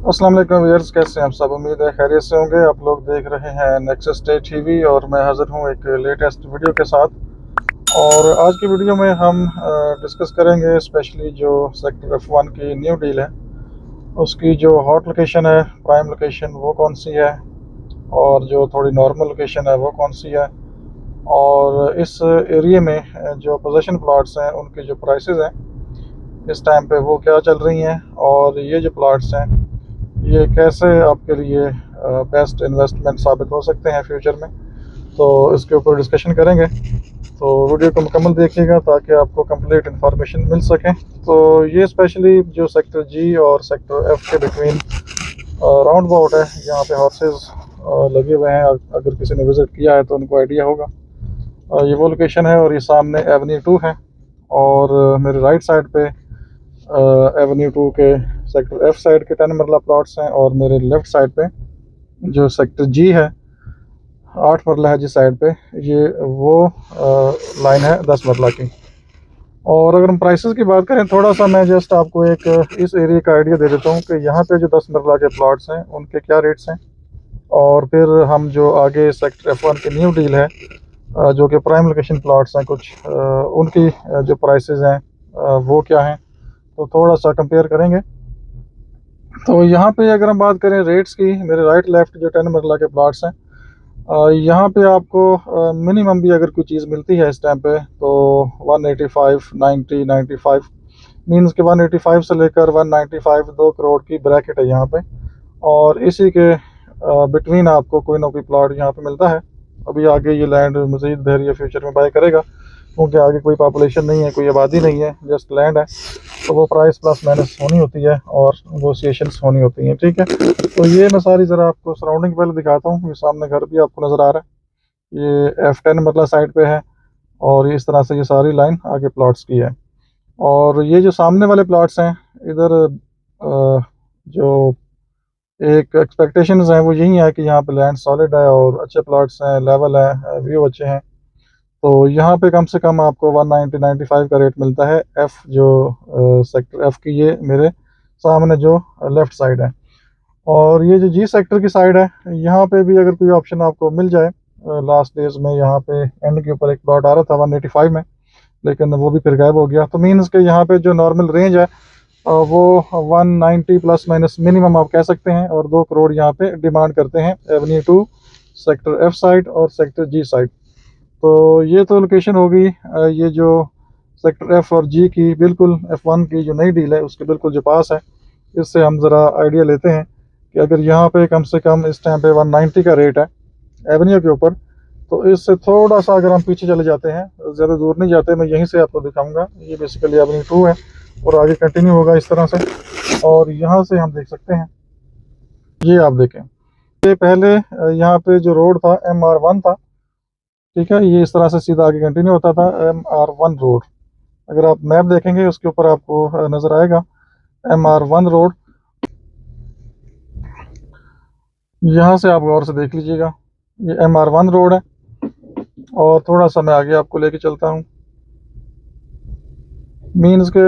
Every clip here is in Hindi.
अस्सलाम वालेकुम व्यूअर्स, कैसे हैं आप सब। उम्मीद है खैरियत से होंगे। आप लोग देख रहे हैं नेक्सस डे टीवी और मैं हाजिर हूं एक लेटेस्ट वीडियो के साथ। और आज की वीडियो में हम डिस्कस करेंगे स्पेशली जो सेक्टर F1 की न्यू डील है, उसकी जो हॉट लोकेशन है, प्राइम लोकेशन, वो कौन सी है, और जो थोड़ी नॉर्मल लोकेशन है वो कौन सी है, और इस एरिया में जो पोजीशन प्लॉट्स हैं उनकी जो प्राइसेस हैं इस टाइम पे वो क्या चल रही हैं, और ये जो प्लॉट्स हैं ये कैसे आपके लिए बेस्ट इन्वेस्टमेंट साबित हो सकते हैं फ्यूचर में। तो इसके ऊपर डिस्कशन करेंगे, तो वीडियो को मुकम्मल देखिएगा ताकि आपको कंप्लीट इन्फॉर्मेशन मिल सके। तो ये स्पेशली जो सेक्टर जी और सेक्टर एफ के बिटवीन राउंड अबाउट है, यहाँ पे हॉर्सेस लगे हुए हैं। अगर किसी ने विज़िट किया है तो उनको आइडिया होगा। ये वो लोकेशन है, और ये सामने एवेन्यू 2 है, और मेरे राइट साइड पे एवेन्यू 2 के सेक्टर एफ साइड के 10 मरला प्लॉट्स हैं, और मेरे लेफ़्ट साइड पे जो सेक्टर जी है 8 मरला है जिस साइड पे, ये वो लाइन है 10 मरला की। और अगर हम प्राइसेस की बात करें, थोड़ा सा मैं जस्ट आपको एक इस एरिया का आइडिया दे देता हूँ कि यहाँ पे जो 10 मरला के प्लॉट्स हैं उनके क्या रेट्स हैं, और फिर हम जो आगे सेक्टर F1 की न्यू डील है जो कि प्राइम लोकेशन प्लॉट्स हैं कुछ, उनकी जो प्राइसेस हैं वो क्या हैं, तो थोड़ा सा कंपेयर करेंगे। तो यहाँ पे अगर हम बात करें रेट्स की, मेरे राइट लेफ्ट जो 10 मरला के प्लॉट्स हैं, यहाँ पे आपको मिनिमम भी अगर कोई चीज़ मिलती है इस टाइम पे तो 185, 90, 95 मीन्स के 185 से लेकर 195 2 करोड़ की ब्रैकेट है यहाँ पे। और इसी के बिटवीन आपको कोई ना कोई प्लॉट यहाँ पे मिलता है। अभी आगे ये लैंड मज़ीद बहरिया फ्यूचर में बाय करेगा, क्योंकि आगे कोई पॉपुलेशन नहीं है, कोई आबादी नहीं है, जस्ट लैंड है। तो वो प्राइस प्लस माइनस होनी होती है और नेगोशिएशंस होनी होती हैं, ठीक है। तो ये मैं सारी ज़रा आपको सराउंडिंग पहले दिखाता हूँ। ये सामने घर भी आपको नज़र आ रहा है, ये F10 मतलब साइड पे है, और इस तरह से ये सारी लाइन आगे प्लॉट्स की है। और ये जो सामने वाले प्लॉट्स हैं इधर, जो एक एक्सपेक्टेशंस हैं वो यही है कि यहाँ पे लैंड सॉलिड है और अच्छे प्लॉट्स हैं, लेवल है, व्यू अच्छे हैं। तो यहाँ पे कम से कम आपको 190 95 का रेट मिलता है। एफ़ जो सेक्टर एफ़ की, ये मेरे सामने जो लेफ़्ट साइड है। और ये जो जी सेक्टर की साइड है, यहाँ पे भी अगर कोई ऑप्शन आपको मिल जाए, लास्ट डेज में यहाँ पे एंड के ऊपर एक प्लॉट आ रहा था 185 में, लेकिन वो भी फिर गायब हो गया। तो मीन्स के यहाँ पे जो नॉर्मल रेंज है वो 190 प्लस माइनस मिनिमम आप कह सकते हैं, और 2 करोड़ यहाँ पे डिमांड करते हैं एवेन्यू 2 सेक्टर एफ साइड और सेक्टर जी साइड। तो ये तो लोकेशन होगी ये जो सेक्टर एफ और जी की, बिल्कुल F1 की जो नई डील है उसके बिल्कुल जो पास है। इससे हम ज़रा आइडिया लेते हैं कि अगर यहाँ पे कम से कम इस टाइम पे 190 का रेट है एवेन्यू के ऊपर, तो इससे थोड़ा सा अगर हम पीछे चले जाते हैं, ज़्यादा दूर नहीं जाते, मैं यहीं से आपको दिखाऊंगा। ये बेसिकली एवेन्यू 2 है और आगे कंटिन्यू होगा इस तरह से। और यहाँ से हम देख सकते हैं, ये आप देखें, ये पहले यहाँ पे जो रोड था MR1 था, ठीक है। ये इस तरह से सीधा आगे कंटिन्यू होता था MR1 रोड। अगर आप मैप देखेंगे उसके ऊपर आपको नज़र आएगा MR1 रोड। यहाँ से आप गौर से देख लीजिएगा, ये MR1 रोड है। और थोड़ा सा मैं आगे आपको लेके चलता हूँ। मीन्स के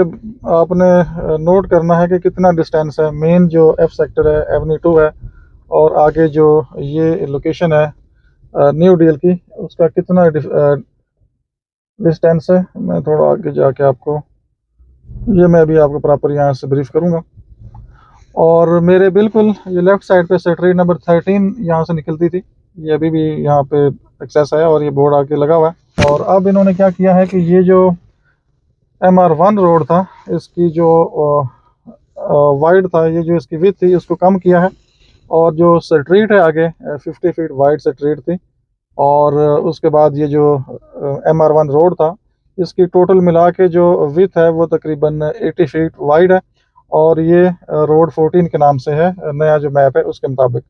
आपने नोट करना है कि कितना डिस्टेंस है मेन जो एफ सेक्टर है एवेन्यू 2 है, और आगे जो ये लोकेशन है न्यू डील की, उसका कितना डिस्टेंस है। मैं थोड़ा आगे जाके आपको, ये मैं अभी आपको प्रॉपर यहाँ से ब्रीफ करूँगा। और मेरे बिल्कुल ये लेफ़्ट साइड पे सेक्टर नंबर 13 यहाँ से निकलती थी, ये अभी भी यहाँ पे एक्सेस है और ये बोर्ड आके लगा हुआ है। और अब इन्होंने क्या किया है कि ये जो MR1 रोड था, इसकी जो वाइड था, ये जो इसकी विड्थ थी उसको कम किया है। और जो स्ट्रीट है आगे 50 फीट वाइड स्ट्रीट थी। और उसके बाद ये जो MR1 रोड था, इसकी टोटल मिला के जो विड्थ है वो तकरीबन 80 फीट वाइड है। और ये रोड 14 के नाम से है, नया जो मैप है उसके मुताबिक।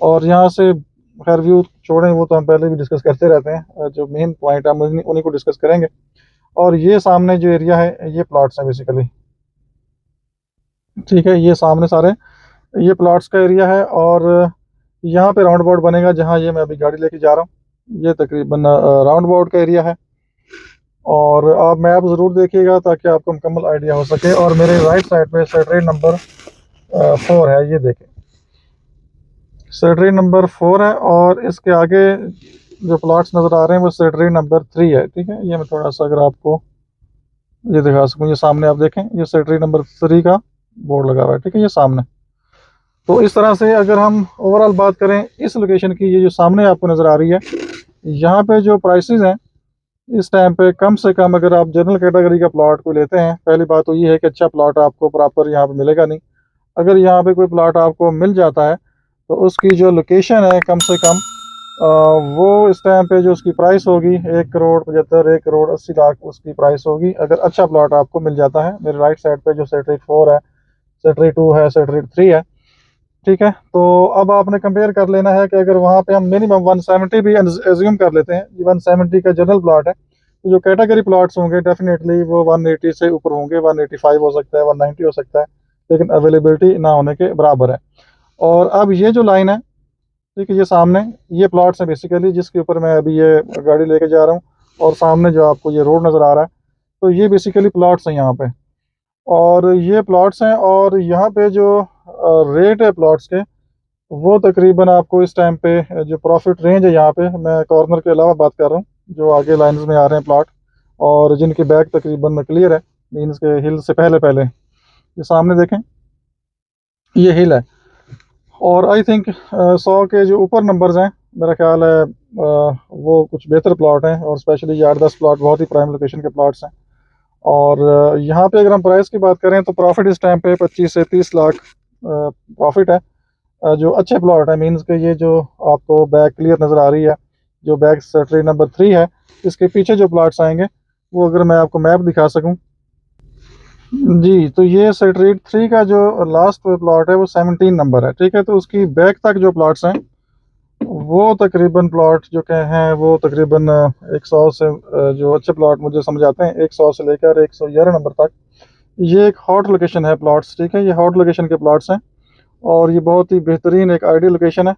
और यहाँ से खैर व्यू छोड़ें, वो तो हम पहले भी डिस्कस करते रहते हैं, जो मेन पॉइंट है हम उन्हीं को डिस्कस करेंगे। और ये सामने जो एरिया है ये प्लॉट्स हैं बेसिकली, ठीक है। ये सामने सारे ये प्लॉट्स का एरिया है। और यहाँ पे राउंड अबाउट बनेगा जहाँ ये मैं अभी गाड़ी लेके जा रहा हूँ, ये तकरीबन राउंड अबाउट का एरिया है। और आप मैप ज़रूर देखिएगा ताकि आपको मुकम्मल आइडिया हो सके। और मेरे राइट साइड पे सेक्टर नंबर 4 है, ये देखें सर्टरी नंबर 4 है, और इसके आगे जो प्लॉट्स नज़र आ रहे हैं वो सर्टरी नंबर 3 है। ठीक है, ये मैं थोड़ा सा अगर आपको ये दिखा सकूँ, ये सामने आप देखें, ये सर्टरी नंबर 3 का बोर्ड लगा हुआ है। ठीक है, ये सामने। तो इस तरह से अगर हम ओवरऑल बात करें इस लोकेशन की, ये जो सामने आपको नज़र आ रही है, यहाँ पे जो प्राइसेस हैं इस टाइम पे, कम से कम अगर आप जनरल कैटेगरी का प्लॉट को लेते हैं, पहली बात तो ये है कि अच्छा प्लॉट आपको प्रॉपर यहाँ पे मिलेगा नहीं। अगर यहाँ पे कोई प्लॉट आपको मिल जाता है तो उसकी जो लोकेशन है कम से कम वो इस टाइम पे जो उसकी प्राइस होगी 1,75,00,000, 1,80,00,000 उसकी प्राइस होगी, अगर अच्छा प्लॉट आपको मिल जाता है। मेरे राइट साइड पे जो सेक्टर 4 है, सेक्टर 2 है, सेक्टर 3 है। ठीक है, तो अब आपने कंपेयर कर लेना है कि अगर वहाँ पे हम मिनिमम 170 भी एज्यूम कर लेते हैं, 170 का जनरल प्लॉट है, तो जो कैटेगरी प्लॉट्स होंगे डेफिनेटली वो 180 से ऊपर होंगे, 185 हो सकता है, 190 हो सकता है, लेकिन अवेलेबिलिटी ना होने के बराबर है। और अब ये जो लाइन है, ठीक है, ये सामने ये प्लॉट्स हैं बेसिकली, जिसके ऊपर मैं अभी ये गाड़ी लेके जा रहा हूँ, और सामने जो आपको ये रोड नज़र आ रहा है, तो ये बेसिकली प्लॉट्स हैं यहाँ पे, और ये प्लॉट्स हैं। और यहाँ पे जो रेट है प्लॉट्स के, वो तकरीबन आपको इस टाइम पे जो प्रॉफिट रेंज है, यहाँ पे मैं कॉर्नर के अलावा बात कर रहा हूँ, जो आगे लाइंस में आ रहे हैं प्लॉट और जिनकी बैक तकरीबन क्लियर है, मीन्स के हिल से पहले पहले, ये सामने देखें, ये हिल है। और आई थिंक 100 के जो ऊपर नंबर्स हैं, मेरा ख्याल है वो कुछ बेहतर प्लॉट हैं, और स्पेशली ये 8-10 प्लॉट बहुत ही प्राइम लोकेशन के प्लॉट्स हैं। और यहाँ पे अगर हम प्राइस की बात करें तो प्रॉफिट इस टाइम पे 25 से 30 लाख प्रॉफिट है, जो अच्छे प्लॉट है। मीन्स के ये जो आपको बैक क्लियर नज़र आ रही है, जो बैक सेक्टर नंबर 3 है, इसके पीछे जो प्लॉट्स आएंगे वो अगर मैं आपको मैप दिखा सकूं, जी, तो ये सेक्टर 3 का जो लास्ट प्लॉट है वो 17 नंबर है। ठीक है, तो उसकी बैक तक जो प्लॉट्स हैं वो तकरीबन प्लॉट जो कहे हैं वो तकरीबन 100 से जो अच्छे प्लॉट मुझे समझ आते हैं 100 से लेकर 111 नंबर तक, ये एक हॉट लोकेशन है प्लॉट्स। ठीक है, ये हॉट लोकेशन के प्लॉट्स हैं, और ये बहुत ही बेहतरीन एक आइडियल लोकेशन है।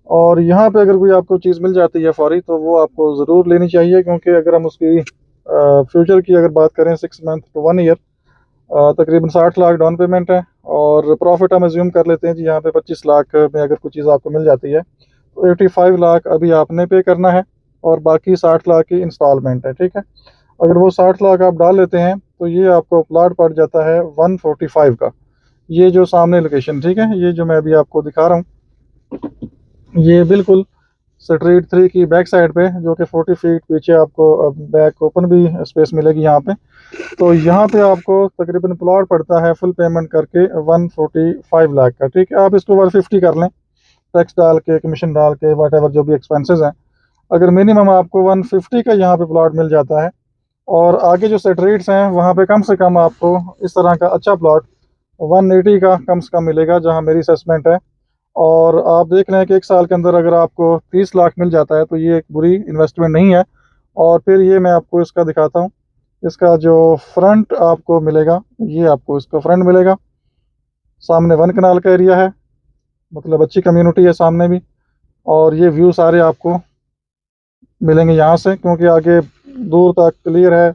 और यहाँ पे अगर कोई आपको चीज़ मिल जाती है फौरी, तो वो आपको ज़रूर लेनी चाहिए, क्योंकि अगर हम उसकी फ्यूचर की अगर बात करें 6 मंथ टू 1 ईयर, तकरीबन 60 लाख डाउन पेमेंट है, और प्रॉफिट हम एज्यूम कर लेते हैं जी, यहाँ पे 25 लाख में अगर कोई चीज़ आपको मिल जाती है तो 85 लाख अभी आपने पे करना है, और बाकी 60 लाख की इंस्टॉलमेंट है। ठीक है, अगर वो 60 लाख आप डाल लेते हैं तो ये आपको प्लाट पड़ जाता है 145 का। ये जो सामने लोकेशन, ठीक है, ये जो मैं अभी आपको दिखा रहा हूँ, ये बिल्कुल स्ट्रीट 3 की बैक साइड पे, जो कि 40 फीट पीछे आपको बैक ओपन भी स्पेस मिलेगी यहाँ पे। तो यहाँ पे आपको तकरीबन प्लॉट पड़ता है फुल पेमेंट करके 145 लाख का। ठीक है, आप इसको 150 कर लें, टैक्स डाल के, कमीशन डाल के, वाट एवर जो भी एक्सपेंसेस हैं। अगर मिनिमम आपको 150 का यहाँ पे प्लॉट मिल जाता है, और आगे जो स्ट्रीट्स हैं वहाँ पे कम से कम आपको इस तरह का अच्छा प्लॉट 180 का कम से कम मिलेगा, जहाँ मेरी असेसमेंट है। और आप देख रहे हैं कि 1 साल के अंदर अगर आपको 30 लाख मिल जाता है तो ये एक बुरी इन्वेस्टमेंट नहीं है। और फिर ये मैं आपको इसका दिखाता हूँ, इसका जो फ्रंट आपको मिलेगा, ये आपको इसका फ्रंट मिलेगा, सामने 1 कनाल का एरिया है, मतलब अच्छी कम्युनिटी है सामने भी, और ये व्यू सारे आपको मिलेंगे यहाँ से, क्योंकि आगे दूर तक क्लियर है,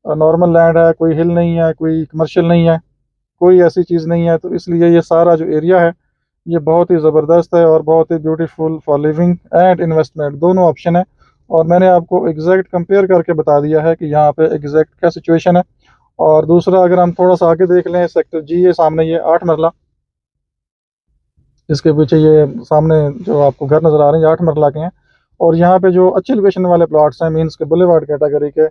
नॉर्मल लैंड है, कोई हिल नहीं है, कोई कमर्शियल नहीं है, कोई ऐसी चीज़ नहीं है। तो इसलिए ये सारा जो एरिया है ये बहुत ही ज़बरदस्त है, और बहुत ही beautiful for living and investment, दोनों ऑप्शन है। और मैंने आपको एग्जैक्ट कंपेयर करके बता दिया है कि यहाँ पे एग्जैक्ट क्या सिचुएशन है। और दूसरा, अगर हम थोड़ा सा आगे देख लें, सेक्टर जी, ये सामने ये 8 मरला, इसके पीछे ये सामने जो आपको घर नज़र आ रहे हैं 8 मरला के हैं। और यहाँ पे जो अच्छी लोकेशन वाले प्लॉट्स हैं, मीन्स के बुलेवार्ड कैटेगरी के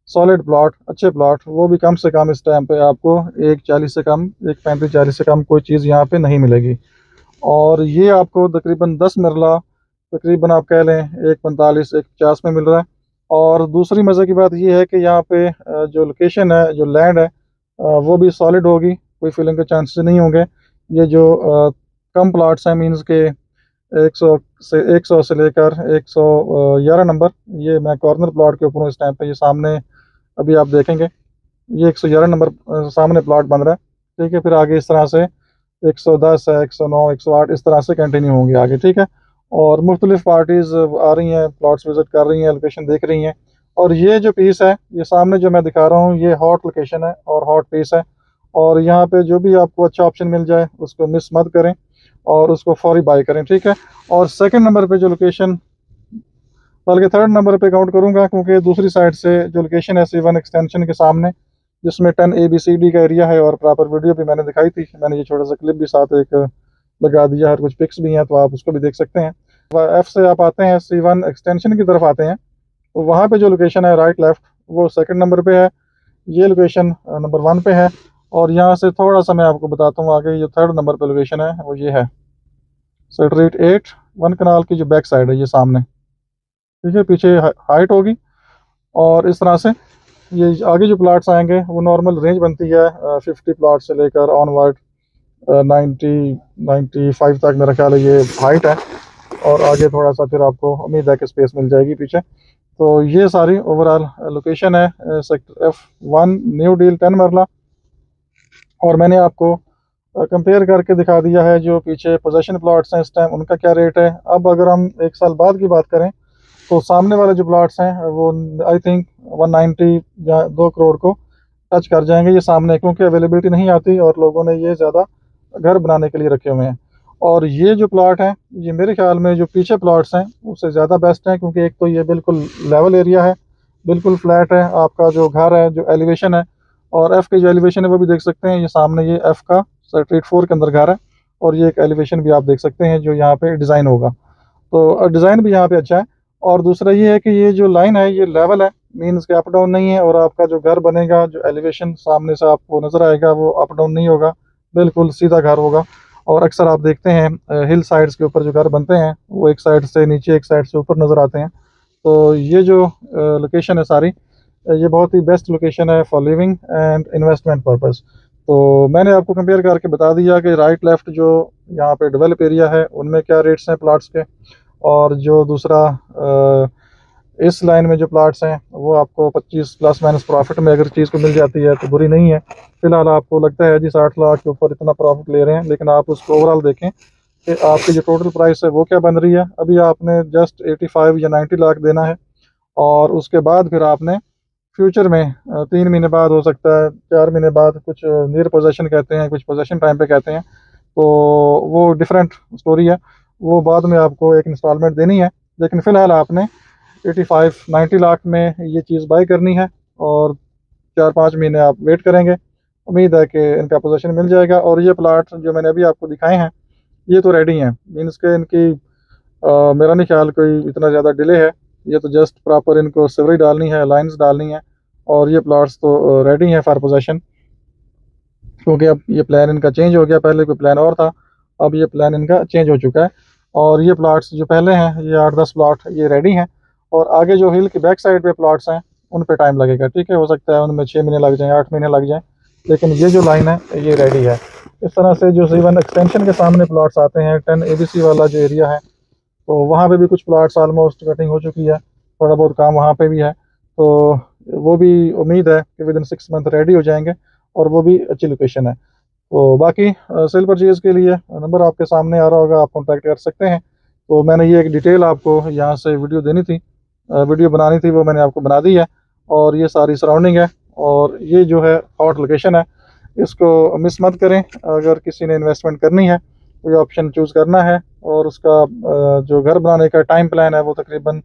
सॉलिड प्लॉट, अच्छे प्लॉट, वो भी कम से कम इस टाइम पे आपको 140 से कम, 135-40 से कम कोई चीज़ यहाँ पे नहीं मिलेगी। और ये आपको तकरीबन 10 मरला, तकरीबन आप कह लें 145, 150 में मिल रहा है। और दूसरी मज़े की बात ये है कि यहाँ पे जो लोकेशन है, जो लैंड है, वो भी सॉलिड होगी, कोई फिलिंग के चांसेस नहीं होंगे। ये जो कम प्लाट्स हैं, मीन्स के 100 से लेकर 111 नंबर, ये मैं कॉर्नर प्लॉट के ऊपर हूँ इस टाइम पे, ये सामने अभी आप देखेंगे ये 111 नंबर सामने प्लॉट बन रहा है। ठीक है, फिर आगे इस तरह से 110 है, 109, 108 इस तरह से कंटिन्यू होंगे आगे। ठीक है, और मुख्तलिफ पार्टीज़ आ रही हैं, प्लॉट्स विज़िट कर रही हैं, लोकेशन देख रही हैं। और ये जो पीस है, ये सामने जो मैं दिखा रहा हूँ, ये हॉट लोकेशन है और हॉट पीस है। और यहाँ पे जो भी आपको अच्छा ऑप्शन मिल जाए उसको मिस मत करें और उसको फौरी बाय करें, ठीक है। और सेकंड नंबर पे जो लोकेशन, बल्कि थर्ड नंबर पे काउंट करूँगा, क्योंकि दूसरी साइड से जो लोकेशन है C1 एक्सटेंशन के सामने, जिसमें 10 ABCD का एरिया है, और प्रॉपर वीडियो भी मैंने दिखाई थी, मैंने ये छोटा सा क्लिप भी साथ एक लगा दिया है और कुछ पिक्स भी हैं, तो आप उसको भी देख सकते हैं। F से आप आते हैं C1 एक्सटेंशन की तरफ आते हैं, तो वहाँ पे जो लोकेशन है राइट लेफ्ट, वो सेकंड नंबर पे है, ये लोकेशन नंबर 1 पे है। और यहाँ से थोड़ा सा मैं आपको बताता हूँ आगे, ये थर्ड नंबर पे लोकेशन है वो ये है स्ट्रीट 8 वन कनाल की जो बैक साइड है, ये सामने, ठीक है, पीछे हाइट होगी। और इस तरह से ये आगे जो प्लाट्स आएंगे वो नॉर्मल रेंज बनती है 50 प्लाट से लेकर ऑनवर्ड 90-95 तक मेरा ख्याल है ये हाइट है। और आगे थोड़ा सा फिर आपको उम्मीद है कि स्पेस मिल जाएगी पीछे। तो ये सारी ओवरऑल लोकेशन है सेक्टर F1 न्यू डील 10 मरला। और मैंने आपको कंपेयर करके दिखा दिया है जो पीछे पोजेशन प्लॉट्स हैं इस टाइम, उनका क्या रेट है। अब अगर हम 1 साल बाद की बात करें तो सामने वाले जो प्लॉट्स हैं वो आई थिंक 190 या 2 करोड़ को टच कर जाएंगे ये सामने, क्योंकि अवेलेबिलिटी नहीं आती और लोगों ने ये ज़्यादा घर बनाने के लिए रखे हुए हैं। और ये जो प्लॉट हैं ये मेरे ख्याल में जो पीछे प्लॉट्स हैं उससे ज़्यादा बेस्ट हैं, क्योंकि एक तो ये बिल्कुल लेवल एरिया है, बिल्कुल फ्लैट है, आपका जो घर है जो एलिवेशन है, और एफ़ की जो एलिवेशन है वो भी देख सकते हैं, ये सामने ये एफ़ का स्ट्रीट 4 के अंदर घर है। और ये एक एलिवेशन भी आप देख सकते हैं जो यहाँ पे डिज़ाइन होगा, तो डिज़ाइन भी यहाँ पे अच्छा है। और दूसरा ये है कि ये जो लाइन है ये लेवल है, मीन्स के अप डाउन नहीं है, और आपका जो घर बनेगा जो एलिवेशन सामने से आपको नज़र आएगा वो अप डाउन नहीं होगा, बिल्कुल सीधा घर होगा। और अक्सर आप देखते हैं हिल साइड्स के ऊपर जो घर बनते हैं वो एक साइड से नीचे एक साइड से ऊपर नज़र आते हैं। तो ये जो लोकेशन है सारी, ये बहुत ही बेस्ट लोकेशन है for living and investment purpose. तो मैंने आपको कंपेयर करके बता दिया कि राइट लेफ्ट जो यहाँ पे डेवलप एरिया है उनमें क्या रेट्स हैं प्लाट्स के, और जो दूसरा इस लाइन में जो प्लाट्स हैं वो आपको 25 प्लस माइनस प्रॉफिट में अगर चीज़ को मिल जाती है तो बुरी नहीं है। फिलहाल आपको लगता है जी 60 लाख के ऊपर इतना प्रॉफिट ले रहे हैं, लेकिन आप उसको ओवरऑल देखें कि आपकी जो टोटल प्राइस है वो क्या बन रही है। अभी आपने जस्ट 85 या 90 लाख देना है, और उसके बाद फिर आपने फ्यूचर में 3 महीने बाद हो सकता है 4 महीने बाद, कुछ नियर पोजेशन कहते हैं, कुछ पोजेशन टाइम पे कहते हैं, तो वो डिफरेंट स्टोरी है, वो बाद में आपको एक इंस्टॉलमेंट देनी है। लेकिन फ़िलहाल आपने 85-90 लाख में ये चीज़ बाई करनी है, और 4-5 महीने आप वेट करेंगे, उम्मीद है कि इनका पोजेशन मिल जाएगा। और ये प्लाट जो मैंने अभी आपको दिखाए हैं ये तो रेडी हैं, मीन्स के इनकी मेरा नहीं ख्याल कोई इतना ज़्यादा डिले है, ये तो जस्ट प्रॉपर इनको सिवरेज डालनी है, लाइंस डालनी है, और ये प्लाट्स तो रेडी हैं फॉर पोजेशन। क्योंकि अब ये प्लान इनका चेंज हो गया, पहले कोई प्लान और था, अब ये प्लान इनका चेंज हो चुका है। और ये प्लाट्स जो पहले हैं ये 8-10 प्लाट ये रेडी हैं, और आगे जो हिल की बैक साइड पे प्लाट्स हैं उन पे टाइम लगेगा, ठीक है, हो सकता है उनमें 6 महीने लग जाएँ, 8 महीने लग जाएँ, लेकिन ये जो लाइन है ये रेडी है। इस तरह से जो C1 एक्सटेंशन के सामने प्लाट्स आते हैं 10 ABC वाला जो एरिया है, तो वहाँ पे भी कुछ प्लाट्स ऑलमोस्ट कटिंग हो चुकी है, थोड़ा बहुत काम वहाँ पे भी है, तो वो भी उम्मीद है कि विदिन 6 मंथ रेडी हो जाएंगे, और वो भी अच्छी लोकेशन है। तो बाकी सेल परचेज़ के लिए नंबर आपके सामने आ रहा होगा, आप कॉन्टैक्ट कर सकते हैं। तो मैंने ये एक डिटेल आपको यहाँ से वीडियो देनी थी, वीडियो बनानी थी, वो मैंने आपको बना दी है। और ये सारी सराउंडिंग है, और ये जो है हॉट लोकेशन है, इसको मिस मत करें। अगर किसी ने इन्वेस्टमेंट करनी है कोई ऑप्शन चूज़ करना है, और उसका जो घर बनाने का टाइम प्लान है वो तकरीबन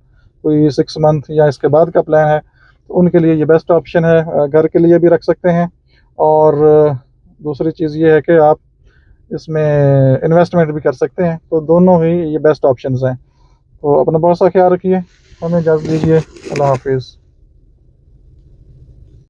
कोई 6 मंथ या इसके बाद का प्लान है, तो उनके लिए ये बेस्ट ऑप्शन है। घर के लिए भी रख सकते हैं, और दूसरी चीज़ ये है कि आप इसमें इन्वेस्टमेंट भी कर सकते हैं, तो दोनों ही ये बेस्ट ऑप्शंस हैं। तो अपना बहुत सा ख्याल रखिए, हमें इजाज़त दीजिए, अल्लाह हाफिज़।